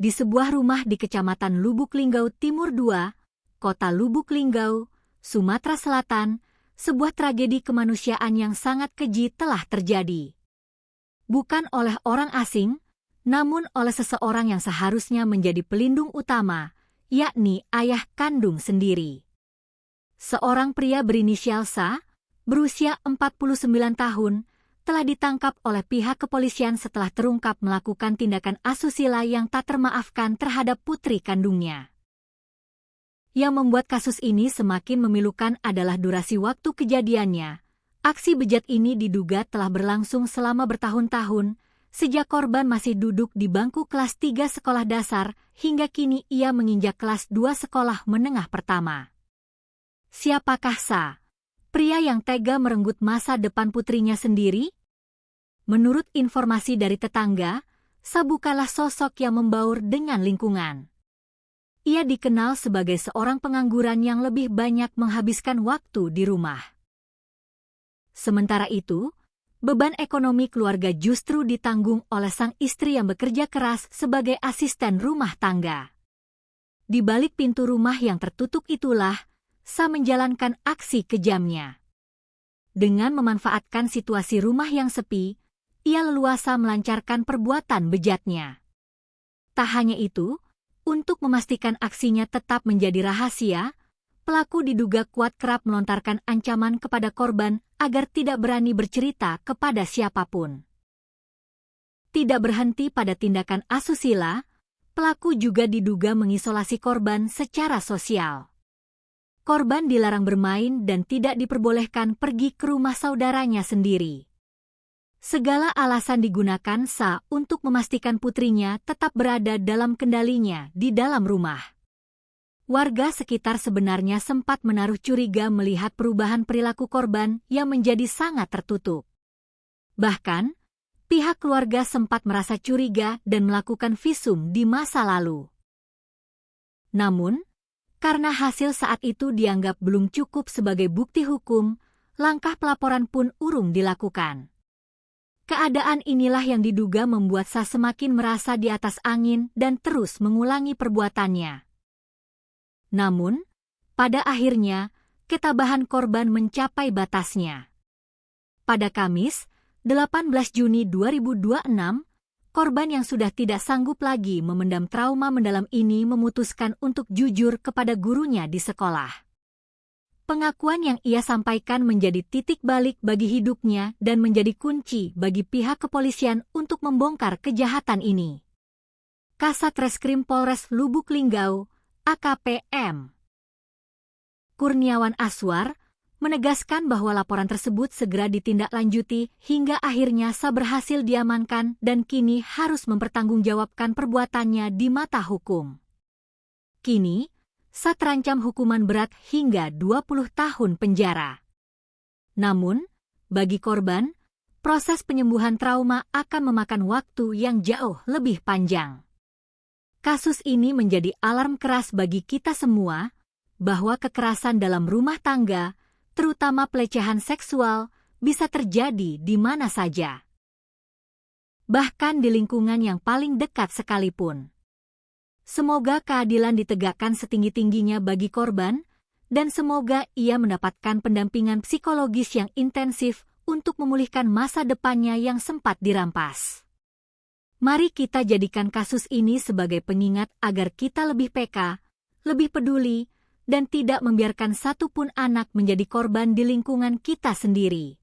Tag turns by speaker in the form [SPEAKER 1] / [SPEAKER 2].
[SPEAKER 1] Di sebuah rumah di Kecamatan Lubuk Linggau Timur II, Kota Lubuk Linggau, Sumatera Selatan, sebuah tragedi kemanusiaan yang sangat keji telah terjadi. Bukan oleh orang asing, namun oleh seseorang yang seharusnya menjadi pelindung utama, yakni ayah kandung sendiri. Seorang pria berinisial Sa, berusia 49 tahun, telah ditangkap oleh pihak kepolisian setelah terungkap melakukan tindakan asusila yang tak termaafkan terhadap putri kandungnya. Yang membuat kasus ini semakin memilukan adalah durasi waktu kejadiannya. Aksi bejat ini diduga telah berlangsung selama bertahun-tahun, sejak korban masih duduk di bangku kelas 3 sekolah dasar, hingga kini ia menginjak kelas 2 sekolah menengah pertama. Siapakah Sa, pria yang tega merenggut masa depan putrinya sendiri? Menurut informasi dari tetangga, Sa bukanlah sosok yang membaur dengan lingkungan. Ia dikenal sebagai seorang pengangguran yang lebih banyak menghabiskan waktu di rumah. Sementara itu, beban ekonomi keluarga justru ditanggung oleh sang istri yang bekerja keras sebagai asisten rumah tangga. Di balik pintu rumah yang tertutup itulah, Sa menjalankan aksi kejamnya. Dengan memanfaatkan situasi rumah yang sepi, ia leluasa melancarkan perbuatan bejatnya. Tak hanya itu, untuk memastikan aksinya tetap menjadi rahasia, pelaku diduga kuat kerap melontarkan ancaman kepada korban agar tidak berani bercerita kepada siapapun. Tidak berhenti pada tindakan asusila, pelaku juga diduga mengisolasi korban secara sosial. Korban dilarang bermain dan tidak diperbolehkan pergi ke rumah saudaranya sendiri. Segala alasan digunakan Sa untuk memastikan putrinya tetap berada dalam kendalinya di dalam rumah. Warga sekitar sebenarnya sempat menaruh curiga melihat perubahan perilaku korban yang menjadi sangat tertutup. Bahkan, pihak keluarga sempat merasa curiga dan melakukan visum di masa lalu. Namun, karena hasil saat itu dianggap belum cukup sebagai bukti hukum, langkah pelaporan pun urung dilakukan. Keadaan inilah yang diduga membuat Sa semakin merasa di atas angin dan terus mengulangi perbuatannya. Namun, pada akhirnya, ketabahan korban mencapai batasnya. Pada Kamis, 18 Juni 2026, korban yang sudah tidak sanggup lagi memendam trauma mendalam ini memutuskan untuk jujur kepada gurunya di sekolah. Pengakuan yang ia sampaikan menjadi titik balik bagi hidupnya dan menjadi kunci bagi pihak kepolisian untuk membongkar kejahatan ini. Kasat Reskrim Polres Lubuk Linggau, AKP M. Kurniawan Aswar, menegaskan bahwa laporan tersebut segera ditindaklanjuti hingga akhirnya Sa berhasil diamankan dan kini harus mempertanggungjawabkan perbuatannya di mata hukum. Kini, Sa terancam hukuman berat hingga 20 tahun penjara. Namun, bagi korban, proses penyembuhan trauma akan memakan waktu yang jauh lebih panjang. Kasus ini menjadi alarm keras bagi kita semua, bahwa kekerasan dalam rumah tangga, terutama pelecehan seksual, bisa terjadi di mana saja. Bahkan di lingkungan yang paling dekat sekalipun. Semoga keadilan ditegakkan setinggi-tingginya bagi korban, dan semoga ia mendapatkan pendampingan psikologis yang intensif untuk memulihkan masa depannya yang sempat dirampas. Mari kita jadikan kasus ini sebagai pengingat agar kita lebih peka, lebih peduli, dan tidak membiarkan satupun anak menjadi korban di lingkungan kita sendiri.